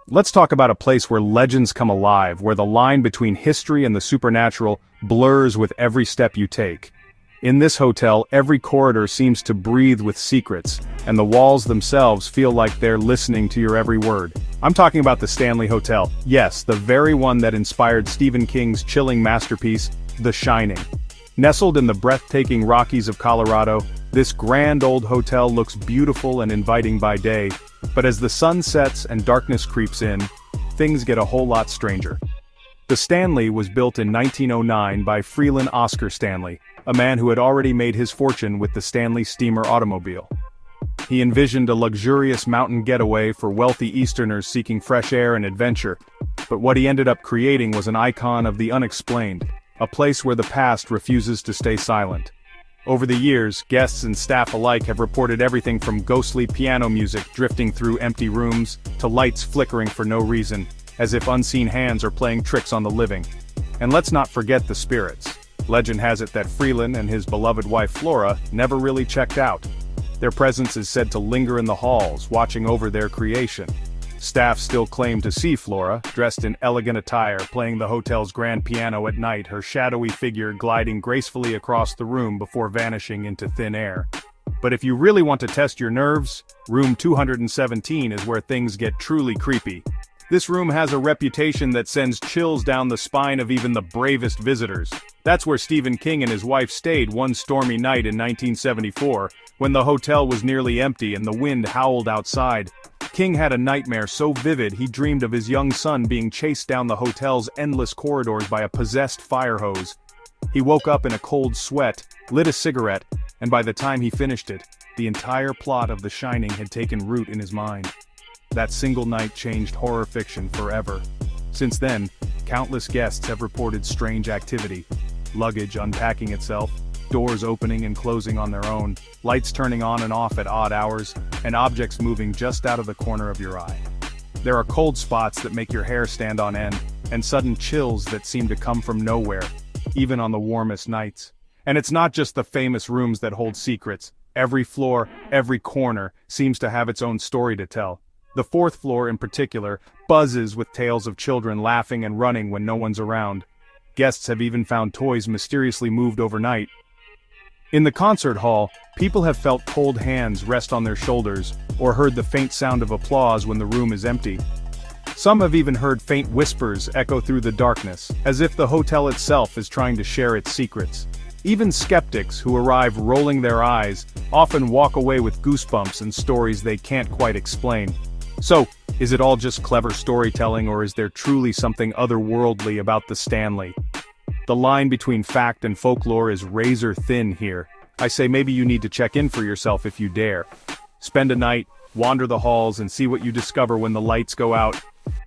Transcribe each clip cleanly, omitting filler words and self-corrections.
Let's talk about a place where legends come alive, where the line between history and the supernatural blurs with every step you take. In this hotel, every corridor seems to breathe with secrets, and the walls themselves feel like they're listening to your every word. I'm talking about the Stanley Hotel. Yes, the very one that inspired Stephen King's chilling masterpiece, The Shining. Nestled in the breathtaking Rockies of Colorado, this grand old hotel looks beautiful and inviting by day, but as the sun sets and darkness creeps in, things get a whole lot stranger. The Stanley was built in 1909 by Freeland Oscar Stanley, a man who had already made his fortune with the Stanley steamer automobile. He envisioned a luxurious mountain getaway for wealthy Easterners seeking fresh air and adventure, but what he ended up creating was an icon of the unexplained, a place where the past refuses to stay silent. Over the years, guests and staff alike have reported everything from ghostly piano music drifting through empty rooms, to lights flickering for no reason, as if unseen hands are playing tricks on the living. And let's not forget the spirits. Legend has it that Freeland and his beloved wife Flora never really checked out. Their presence is said to linger in the halls, watching over their creation. Staff still claim to see Flora, dressed in elegant attire, playing the hotel's grand piano at night, her shadowy figure gliding gracefully across the room before vanishing into thin air. But if you really want to test your nerves, room 217 is where things get truly creepy. This room has a reputation that sends chills down the spine of even the bravest visitors. That's where Stephen King and his wife stayed one stormy night in 1974, when the hotel was nearly empty and the wind howled outside. King had a nightmare so vivid he dreamed of his young son being chased down the hotel's endless corridors by a possessed fire hose. He woke up in a cold sweat, lit a cigarette, and by the time he finished it, the entire plot of The Shining had taken root in his mind. That single night changed horror fiction forever. Since then, countless guests have reported strange activity. Luggage unpacking itself, doors opening and closing on their own, lights turning on and off at odd hours, and objects moving just out of the corner of your eye. There are cold spots that make your hair stand on end, and sudden chills that seem to come from nowhere, even on the warmest nights. And it's not just the famous rooms that hold secrets. Every floor, every corner, seems to have its own story to tell. The fourth floor in particular buzzes with tales of children laughing and running when no one's around. Guests have even found toys mysteriously moved overnight. In the concert hall, people have felt cold hands rest on their shoulders, or heard the faint sound of applause when the room is empty. Some have even heard faint whispers echo through the darkness, as if the hotel itself is trying to share its secrets. Even skeptics who arrive rolling their eyes often walk away with goosebumps and stories they can't quite explain. So, is it all just clever storytelling, or is there truly something otherworldly about the Stanley? The line between fact and folklore is razor thin here. I say maybe you need to check in for yourself if you dare. Spend a night, wander the halls, and see what you discover when the lights go out.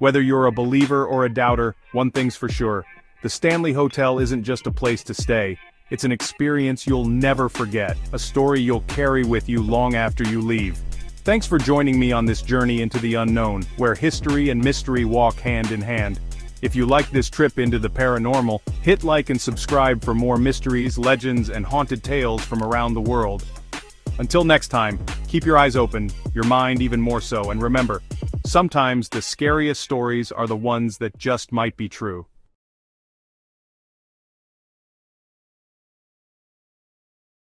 Whether you're a believer or a doubter, one thing's for sure. The Stanley Hotel isn't just a place to stay. It's an experience you'll never forget, a story you'll carry with you long after you leave. Thanks for joining me on this journey into the unknown, where history and mystery walk hand in hand. If you like this trip into the paranormal, hit like and subscribe for more mysteries, legends, and haunted tales from around the world. Until next time, keep your eyes open, your mind even more so, and remember, sometimes the scariest stories are the ones that just might be true.